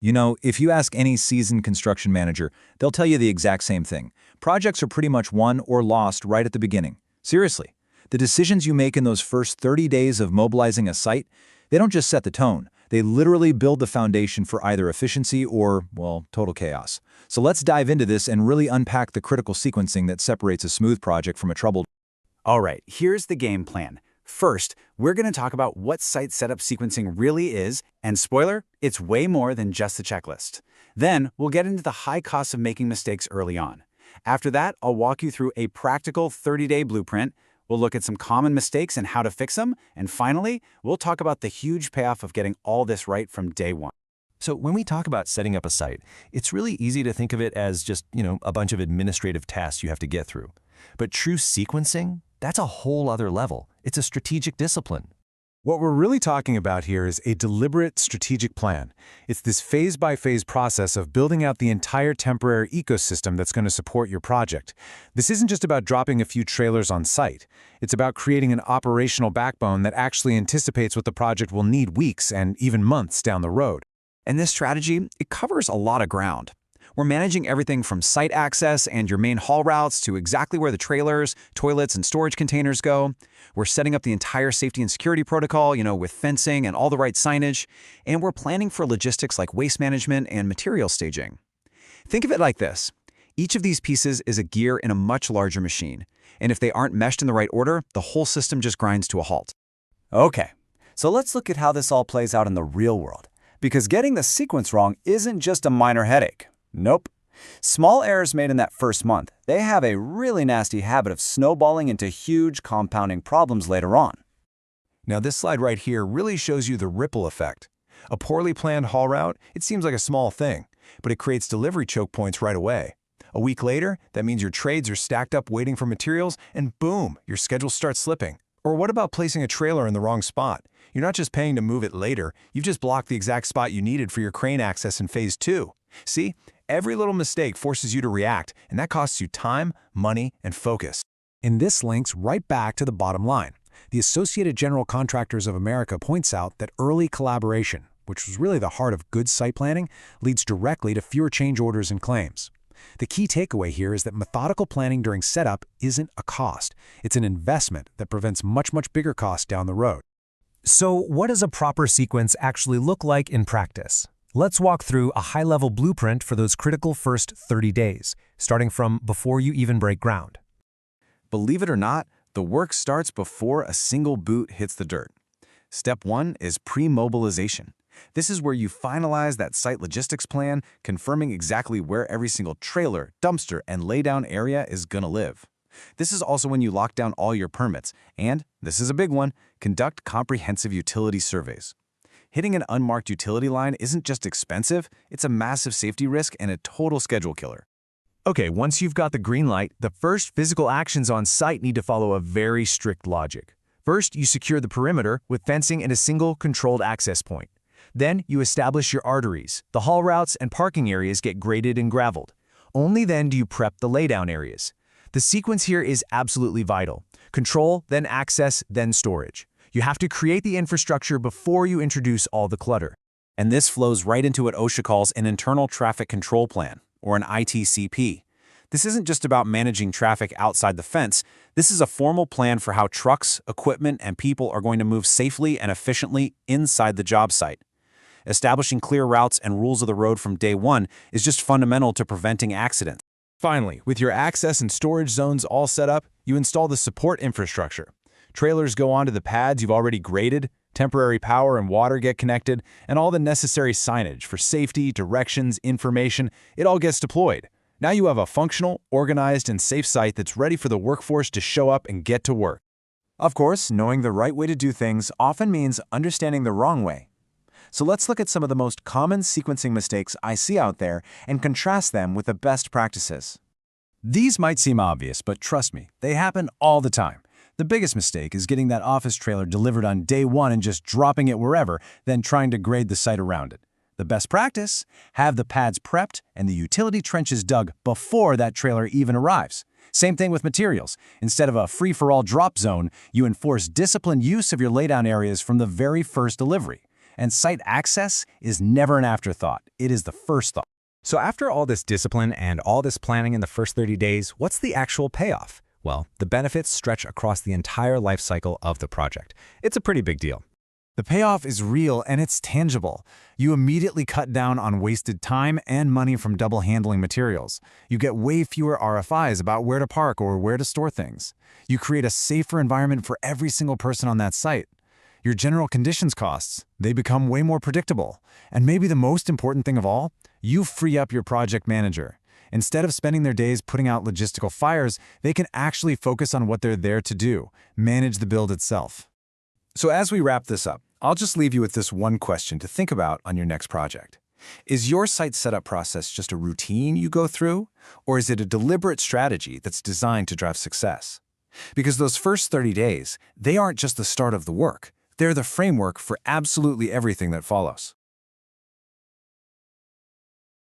You know, if you ask any seasoned construction manager, they'll tell you the exact same thing. Projects are pretty much won or lost right at the beginning. Seriously, the decisions you make in those first 30 days of mobilizing a site, they don't just set the tone. They literally build the foundation for either efficiency or, well, total chaos. So let's dive into this and really unpack the critical sequencing that separates a smooth project from a troubled. All right, here's the game plan. First, we're going to talk about what site setup sequencing really is, and spoiler, it's way more than just a checklist. Then, we'll get into the high costs of making mistakes early on. After that, I'll walk you through a practical 30-day blueprint. We'll look at some common mistakes and how to fix them. And finally, we'll talk about the huge payoff of getting all this right from day one. So when we talk about setting up a site, it's really easy to think of it as just, a bunch of administrative tasks you have to get through. But true sequencing, that's a whole other level. It's a strategic discipline. What we're really talking about here is a deliberate strategic plan. It's this phase-by-phase process of building out the entire temporary ecosystem that's going to support your project. This isn't just about dropping a few trailers on site. It's about creating an operational backbone that actually anticipates what the project will need weeks and even months down the road. And this strategy, it covers a lot of ground. We're managing everything from site access and your main haul routes to exactly where the trailers, toilets, and storage containers go. We're setting up the entire safety and security protocol, with fencing and all the right signage. And we're planning for logistics like waste management and material staging. Think of it like this. Each of these pieces is a gear in a much larger machine. And if they aren't meshed in the right order, the whole system just grinds to a halt. Okay, so let's look at how this all plays out in the real world. Because getting the sequence wrong isn't just a minor headache. Nope. Small errors made in that first month, they have a really nasty habit of snowballing into huge compounding problems later on. Now this slide right here really shows you the ripple effect. A poorly planned haul route, it seems like a small thing, but it creates delivery choke points right away. A week later, that means your trades are stacked up waiting for materials, and boom, your schedule starts slipping. Or what about placing a trailer in the wrong spot? You're not just paying to move it later, you've just blocked the exact spot you needed for your crane access in Phase 2. See, every little mistake forces you to react, and that costs you time, money, and focus. And this links right back to the bottom line. The Associated General Contractors of America points out that early collaboration, which was really the heart of good site planning, leads directly to fewer change orders and claims. The key takeaway here is that methodical planning during setup isn't a cost. It's an investment that prevents much bigger costs down the road. So what does a proper sequence actually look like in practice? Let's walk through a high-level blueprint for those critical first 30 days, starting from before you even break ground. Believe it or not, the work starts before a single boot hits the dirt. Step 1 is pre-mobilization. This is where you finalize that site logistics plan, confirming exactly where every single trailer, dumpster, and laydown area is going to live. This is also when you lock down all your permits, and, this is a big one, conduct comprehensive utility surveys. Hitting an unmarked utility line isn't just expensive, it's a massive safety risk and a total schedule killer. Okay, once you've got the green light, the first physical actions on site need to follow a very strict logic. First, you secure the perimeter with fencing and a single controlled access point. Then, you establish your arteries. The haul routes and parking areas get graded and graveled. Only then do you prep the laydown areas. The sequence here is absolutely vital. Control, then access, then storage. You have to create the infrastructure before you introduce all the clutter. And this flows right into what OSHA calls an internal traffic control plan, or an ITCP. This isn't just about managing traffic outside the fence. This is a formal plan for how trucks, equipment, and people are going to move safely and efficiently inside the job site. Establishing clear routes and rules of the road from day one is just fundamental to preventing accidents. Finally, with your access and storage zones all set up, you install the support infrastructure. Trailers go onto the pads you've already graded, temporary power and water get connected, and all the necessary signage for safety, directions, information, it all gets deployed. Now you have a functional, organized, and safe site that's ready for the workforce to show up and get to work. Of course, knowing the right way to do things often means understanding the wrong way. So let's look at some of the most common sequencing mistakes I see out there and contrast them with the best practices. These might seem obvious, but trust me, they happen all the time. The biggest mistake is getting that office trailer delivered on day one and just dropping it wherever, then trying to grade the site around it. The best practice? Have the pads prepped and the utility trenches dug before that trailer even arrives. Same thing with materials. Instead of a free-for-all drop zone, you enforce disciplined use of your laydown areas from the very first delivery. And site access is never an afterthought. It is the first thought. So after all this discipline and all this planning in the first 30 days, what's the actual payoff? Well, the benefits stretch across the entire life cycle of the project. It's a pretty big deal. The payoff is real and it's tangible. You immediately cut down on wasted time and money from double handling materials. You get way fewer RFIs about where to park or where to store things. You create a safer environment for every single person on that site. Your general conditions costs, they become way more predictable. And maybe the most important thing of all, you free up your project manager. Instead of spending their days putting out logistical fires, they can actually focus on what they're there to do, manage the build itself. So as we wrap this up, I'll just leave you with this one question to think about on your next project. Is your site setup process just a routine you go through, or is it a deliberate strategy that's designed to drive success? Because those first 30 days, they aren't just the start of the work. They're the framework for absolutely everything that follows.